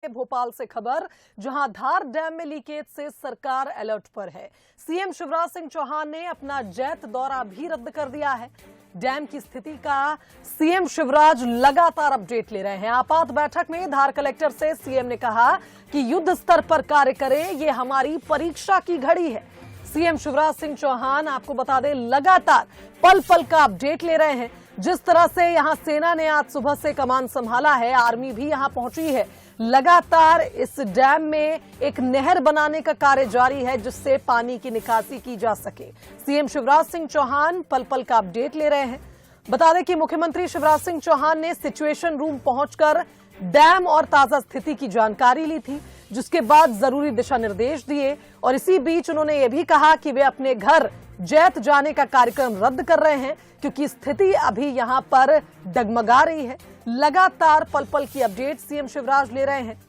भोपाल से खबर, जहां धार डैम में लीकेज से सरकार अलर्ट पर है। सीएम शिवराज सिंह चौहान ने अपना जैत दौरा भी रद्द कर दिया है। डैम की स्थिति का सीएम शिवराज लगातार अपडेट ले रहे हैं। आपात बैठक में धार कलेक्टर से सीएम ने कहा कि युद्ध स्तर पर कार्य करें, ये हमारी परीक्षा की घड़ी है। सीएम शिवराज सिंह चौहान, आपको बता दें, लगातार पल पल का अपडेट ले रहे हैं। जिस तरह से यहां सेना ने आज सुबह से कमान संभाला है, आर्मी भी यहां पहुंची है। लगातार इस डैम में एक नहर बनाने का कार्य जारी है, जिससे पानी की निकासी की जा सके। सीएम शिवराज सिंह चौहान पल पल का अपडेट ले रहे हैं। बता दें कि मुख्यमंत्री शिवराज सिंह चौहान ने सिचुएशन रूम पहुंचकर डैम और ताजा स्थिति की जानकारी ली थी, जिसके बाद जरूरी दिशा निर्देश दिए। और इसी बीच उन्होंने ये भी कहा कि वे अपने घर जैत जाने का कार्यक्रम रद्द कर रहे हैं, क्योंकि स्थिति अभी यहां पर डगमगा रही है। लगातार पल पल की अपडेट सीएम शिवराज ले रहे हैं।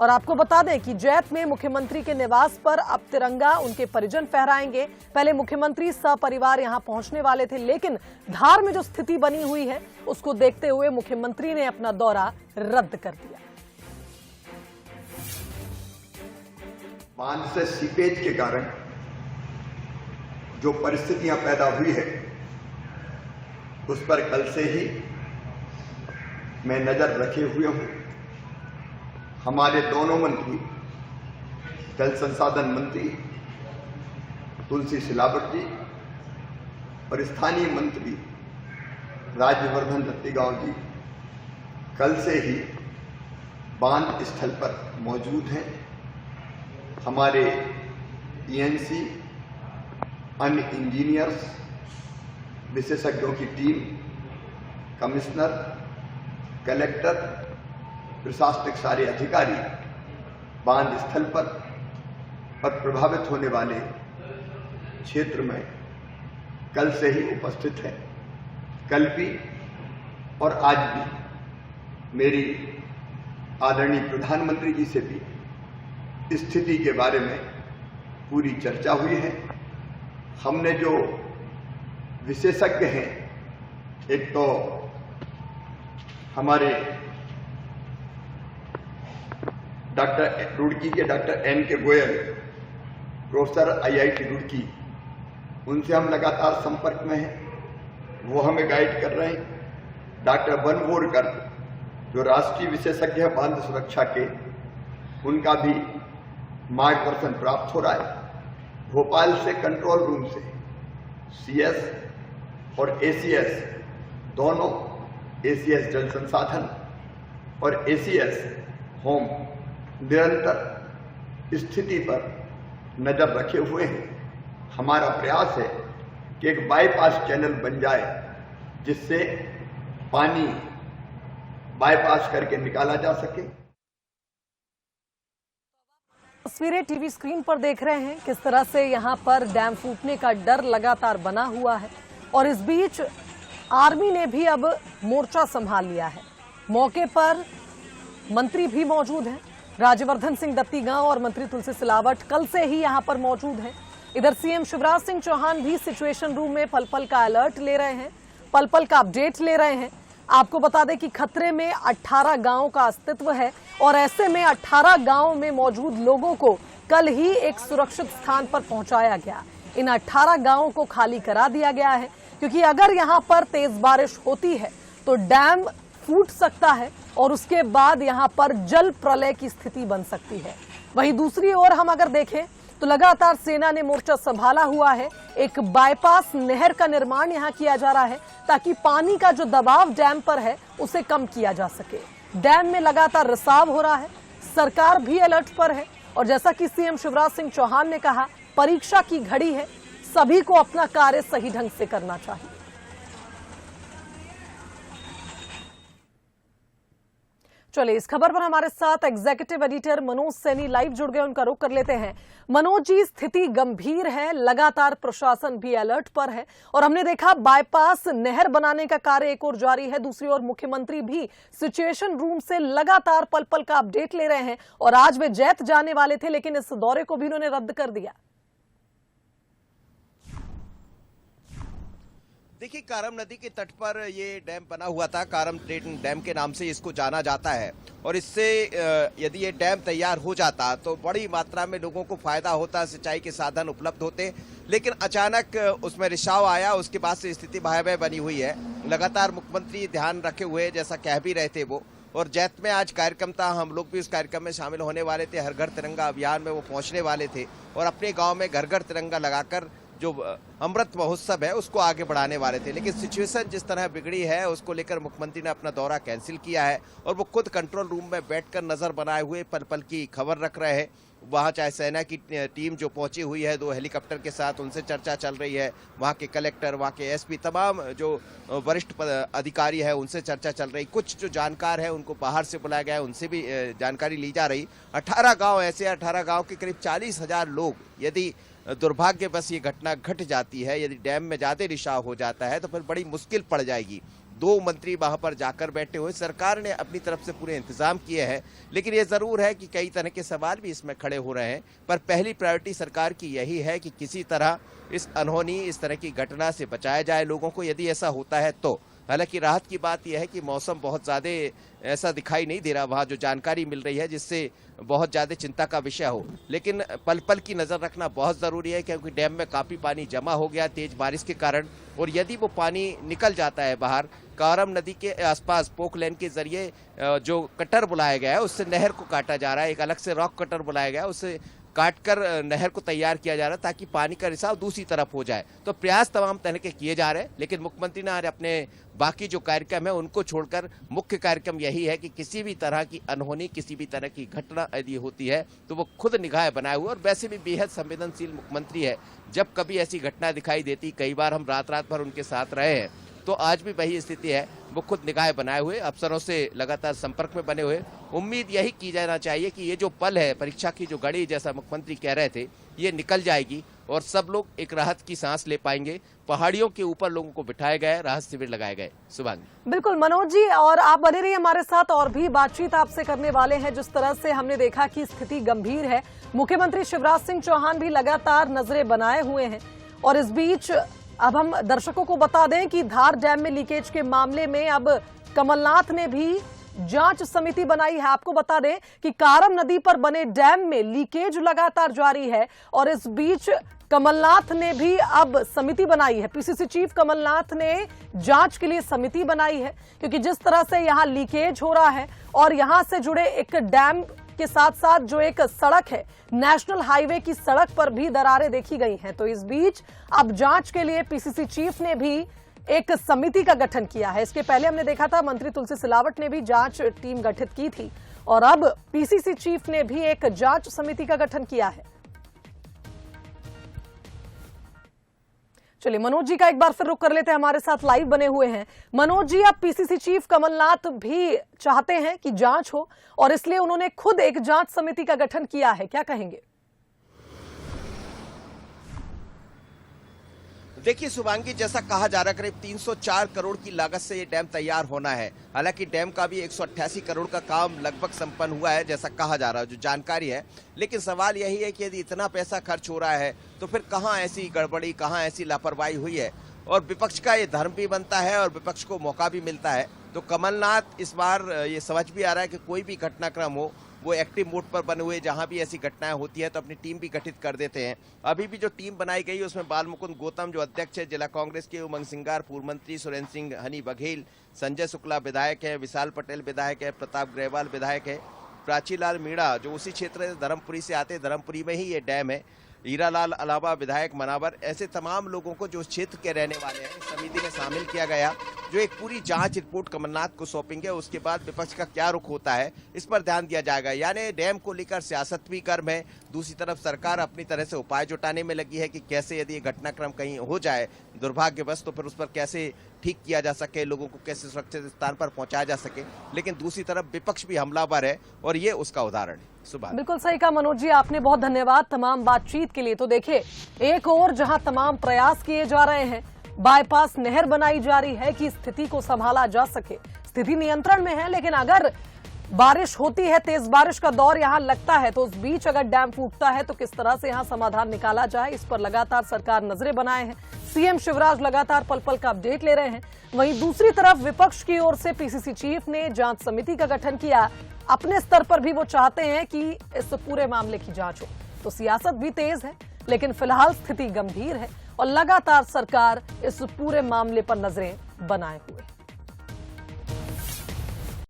और आपको बता दें कि जैत में मुख्यमंत्री के निवास पर अब तिरंगा उनके परिजन फहराएंगे। पहले मुख्यमंत्री सपरिवार यहां पहुंचने वाले थे, लेकिन धार में जो स्थिति बनी हुई है उसको देखते हुए मुख्यमंत्री ने अपना दौरा रद्द कर दिया। बांध से सीपेज के कारण जो परिस्थितियां पैदा हुई है, उस पर कल से ही मैं नजर रखे हुए हूं। हमारे दोनों मंत्री, जल संसाधन मंत्री तुलसी सिलावट जी और स्थानीय मंत्री राज्यवर्धन दत्तीगांव जी, कल से ही बांध स्थल पर मौजूद हैं। हमारे ईएनसी, अन्य इंजीनियर्स, विशेषज्ञों की टीम, कमिश्नर, कलेक्टर, प्रशासनिक सारे अधिकारी बांध स्थल पर और प्रभावित होने वाले क्षेत्र में कल से ही उपस्थित हैं। कल भी और आज भी मेरी आदरणीय प्रधानमंत्री जी से भी स्थिति के बारे में पूरी चर्चा हुई है। हमने जो विशेषज्ञ हैं, एक तो हमारे रुड़की के doctor NK. Goyal, professor IIT Roorkee, उनसे हम लगातार संपर्क में हैं। वो हमें गाइड कर रहे हैं। डॉक्टर बनवोरकर, जो राष्ट्रीय विशेषज्ञ है बांध सुरक्षा के, उनका भी मार्गदर्शन प्राप्त हो रहा है। भोपाल से कंट्रोल रूम से सीएस और एसीएस दोनों, एसीएस जल संसाधन और एसीएस होम, निरंतर स्थिति पर नजर रखे हुए हैं। हमारा प्रयास है कि एक बाईपास चैनल बन जाए, जिससे पानी बाईपास करके निकाला जा सके। तस्वीरें टीवी स्क्रीन पर देख रहे हैं किस तरह से यहां पर डैम फूटने का डर लगातार बना हुआ है। और इस बीच आर्मी ने भी अब मोर्चा संभाल लिया है। मौके पर मंत्री भी मौजूद हैं। राज्यवर्धन सिंह दत्तीगांव और मंत्री तुलसी सिलावट कल से ही यहां पर मौजूद हैं। इधर सीएम शिवराज सिंह चौहान भी सिचुएशन रूम में पल पल का अलर्ट ले रहे हैं, पल पल का अपडेट ले रहे हैं। आपको बता दें कि खतरे में 18 गांवों का अस्तित्व है, और ऐसे में 18 गांवों में मौजूद लोगों को कल ही एक सुरक्षित स्थान पर पहुंचाया गया। इन 18 गांवों को खाली करा दिया गया है, क्योंकि अगर यहां पर तेज बारिश होती है तो डैम फूट सकता है और उसके बाद यहां पर जल प्रलय की स्थिति बन सकती है। वहीं दूसरी ओर हम अगर देखें तो लगातार सेना ने मोर्चा संभाला हुआ है। एक बाईपास नहर का निर्माण यहां किया जा रहा है, ताकि पानी का जो दबाव डैम पर है उसे कम किया जा सके। डैम में लगातार रिसाव हो रहा है, सरकार भी अलर्ट पर है। और जैसा कि सीएम शिवराज सिंह चौहान ने कहा, परीक्षा की घड़ी है, सभी को अपना कार्य सही ढंग से करना चाहिए। चलिए, इस खबर पर हमारे साथ executive editor Manoj Saini live जुड़ गए, उनका रुख कर लेते हैं। मनोज जी, स्थिति गंभीर है, लगातार प्रशासन भी अलर्ट पर है, और हमने देखा बाईपास नहर बनाने का कार्य एक ओर जारी है, दूसरी ओर मुख्यमंत्री भी सिचुएशन रूम से लगातार पल पल का अपडेट ले रहे हैं। और आज वे जैत जाने वाले थे, लेकिन इस दौरे को भी उन्होंने रद्द कर दिया। देखिए, कारम नदी के तट पर ये डैम बना हुआ था। कारम डैम के नाम से इसको जाना जाता है और इससे यदि ये डैम तैयार हो जाता तो बड़ी मात्रा में लोगों को फायदा होता, सिंचाई के साधन उपलब्ध होते। लेकिन अचानक उसमें रिसाव आया, उसके बाद से स्थिति भयावह बनी हुई है। लगातार मुख्यमंत्री ध्यान रखे हुए जैसा कह भी रहे थे वो, और जैत में आज कार्यक्रम था, हम लोग भी उस कार्यक्रम में शामिल होने वाले थे। हर घर तिरंगा अभियान में वो पहुंचने वाले थे और अपने गांव में घर घर तिरंगा लगाकर जो अमृत महोत्सव है उसको आगे बढ़ाने वाले थे। लेकिन सिचुएशन जिस तरह बिगड़ी है उसको लेकर मुख्यमंत्री ने अपना दौरा कैंसिल किया है और वो खुद कंट्रोल रूम में बैठकर नजर बनाए हुए पल पल की खबर रख रहे हैं। वहाँ चाहे सेना की टीम जो पहुंची हुई है 2 हेलीकॉप्टर के साथ, उनसे चर्चा चल रही है। वहाँ के कलेक्टर, वहाँ के एसपी, तमाम जो वरिष्ठ अधिकारी है उनसे चर्चा चल रही। कुछ जो जानकार है उनको बाहर से बुलाया गया है, उनसे भी जानकारी ली जा रही। 18 गाँव ऐसे, 18 गाँव के करीब 40,000 लोग, यदि दुर्भाग्यवश ये घटना घट जाती है, यदि डैम में ज्यादा रिसाव हो जाता है तो फिर बड़ी मुश्किल पड़ जाएगी। 2 मंत्री वहां पर जाकर बैठे हुए, सरकार ने अपनी तरफ से पूरे इंतजाम किए हैं। लेकिन ये जरूर है कि कई तरह के सवाल भी इसमें खड़े हो रहे हैं, पर पहली प्रायोरिटी सरकार की यही है कि किसी तरह इस अनहोनी, इस तरह की घटना से बचाया जाए लोगों को, यदि ऐसा होता है तो। हालांकि राहत की बात यह है कि मौसम बहुत ज्यादा ऐसा दिखाई नहीं दे रहा, वहाँ जो जानकारी मिल रही है जिससे बहुत ज्यादा चिंता का विषय हो। लेकिन पल पल की नजर रखना बहुत जरूरी है, क्योंकि डैम में काफी पानी जमा हो गया तेज बारिश के कारण, और यदि वो पानी निकल जाता है बाहर, कारम नदी के आसपास पोकलैंड के जरिए जो कटर बुलाया गया है उससे नहर को काटा जा रहा है। एक अलग से रॉक कटर बुलाया गया है, उससे काटकर नहर को तैयार किया जा रहा है ताकि पानी का रिसाव दूसरी तरफ हो जाए। तो प्रयास तमाम तरह के किए जा रहे हैं, लेकिन मुख्यमंत्री ने आज अपने बाकी जो कार्यक्रम है उनको छोड़कर मुख्य कार्यक्रम यही है कि किसी भी तरह की अनहोनी, किसी भी तरह की घटना यदि होती है तो वो खुद निगाह बनाए हुए, और वैसे भी बेहद संवेदनशील मुख्यमंत्री है। जब कभी ऐसी घटना दिखाई देती, कई बार हम रात रात भर उनके साथ रहे हैं, तो आज भी वही स्थिति है। वो खुद निगाह बनाए हुए, अफसरों से लगातार संपर्क में बने हुए। उम्मीद यही की जाना चाहिए कि ये जो पल है, परीक्षा की जो घड़ी जैसा मुख्यमंत्री कह रहे थे, ये निकल जाएगी और सब लोग एक राहत की सांस ले पाएंगे। पहाड़ियों के ऊपर लोगों को बिठाया गया है, राहत शिविर लगाए गए। शुभांगी। बिल्कुल मनोज जी, और आप बने रहिए हमारे साथ, और भी बातचीत आपसे करने वाले हैं। जिस तरह से हमने देखा कि स्थिति गंभीर है, मुख्यमंत्री शिवराज सिंह चौहान भी लगातार नजरें बनाए हुए हैं, और इस बीच अब हम दर्शकों को बता दें कि धार डैम में लीकेज के मामले में अब कमलनाथ ने भी जांच समिति बनाई है। आपको बता दें कि कारम नदी पर बने डैम में लीकेज लगातार जारी है, और इस बीच कमलनाथ ने भी अब समिति बनाई है। पीसीसी चीफ कमलनाथ ने जांच के लिए समिति बनाई है, क्योंकि जिस तरह से यहां लीकेज हो रहा है और यहां से जुड़े एक डैम के साथ साथ जो एक सड़क है, नेशनल हाईवे की सड़क पर भी दरारें देखी गई हैं। तो इस बीच अब जांच के लिए पीसीसी चीफ ने भी एक समिति का गठन किया है। इसके पहले हमने देखा था मंत्री तुलसी सिलावट ने भी जांच टीम गठित की थी, और अब पीसीसी चीफ ने भी एक जांच समिति का गठन किया है। चलिए मनोज जी का एक बार फिर रुख कर लेते हैं, हमारे साथ लाइव बने हुए हैं। मनोज जी, अब पीसीसी चीफ कमलनाथ भी चाहते हैं कि जांच हो, और इसलिए उन्होंने खुद एक जांच समिति का गठन किया है, क्या कहेंगे? देखिए शुभांगी, जैसा कहा जा रहा है करीब 304 करोड़ की लागत से ये डैम तैयार होना है। हालांकि डैम का भी 188 करोड़ का काम लगभग संपन्न हुआ है, जैसा कहा जा रहा है, जो जानकारी है। लेकिन सवाल यही है कि यदि इतना पैसा खर्च हो रहा है तो फिर कहाँ ऐसी गड़बड़ी, कहाँ ऐसी लापरवाही हुई है, और विपक्ष का ये धर्म भी बनता है और विपक्ष को मौका भी मिलता है। तो कमलनाथ इस बार ये समझ भी आ रहा है कि कोई भी घटनाक्रम हो वो एक्टिव मोड पर बने हुए, जहां भी ऐसी घटनाएं होती है तो अपनी टीम भी गठित कर देते हैं। अभी भी जो टीम बनाई गई है उसमें बाल मुकुंद गौतम जो अध्यक्ष है जिला कांग्रेस के, उमंग सिंगार पूर्व मंत्री, सुरेंद्र सिंह हनी बघेल, संजय शुक्ला विधायक है, विशाल पटेल विधायक है, प्रताप ग्रेवाल विधायक है, प्राचीलाल मीणा जो उसी क्षेत्र से धर्मपुरी से आते, धर्मपुरी में ही ये डैम है, हीरालाल अलावा विधायक मनावर, ऐसे तमाम लोगों को जो क्षेत्र के रहने वाले हैं समिति में शामिल किया गया, जो एक पूरी जांच रिपोर्ट कमलनाथ को सौंपेंगे। उसके बाद विपक्ष का क्या रुख होता है इस पर ध्यान दिया जाएगा। यानी डैम को लेकर सियासत भी गर्म है, दूसरी तरफ सरकार अपनी तरह से उपाय जुटाने में लगी है कि कैसे यदि घटनाक्रम कहीं हो जाए दुर्भाग्यवश तो फिर उस पर कैसे ठीक किया जा सके, लोगों को कैसे सुरक्षित स्थान पर पहुंचाया जा सके। लेकिन दूसरी तरफ विपक्ष भी हमलावर है और ये उसका उदाहरण है। सुबह बिल्कुल सही कहा मनोज जी, आपने बहुत धन्यवाद तमाम बातचीत के लिए। तो देखिए, एक और जहां तमाम प्रयास किए जा रहे हैं, बाईपास नहर बनाई जा रही है कि स्थिति को संभाला जा सके। स्थिति नियंत्रण में है, लेकिन अगर बारिश होती है, तेज बारिश का दौर यहां लगता है, तो उस बीच अगर डैम फूटता है तो किस तरह से यहां समाधान निकाला जाए, इस पर लगातार सरकार नजरें बनाए हैं। सीएम शिवराज लगातार पल पल का अपडेट ले रहे हैं। वहीं दूसरी तरफ विपक्ष की ओर से पीसीसी चीफ ने जांच समिति का गठन किया। अपने स्तर पर भी वो चाहते हैं कि इस पूरे मामले की जांच हो। तो सियासत भी तेज है, लेकिन फिलहाल स्थिति गंभीर है और लगातार सरकार इस पूरे मामले पर नजरें बनाए हुए है।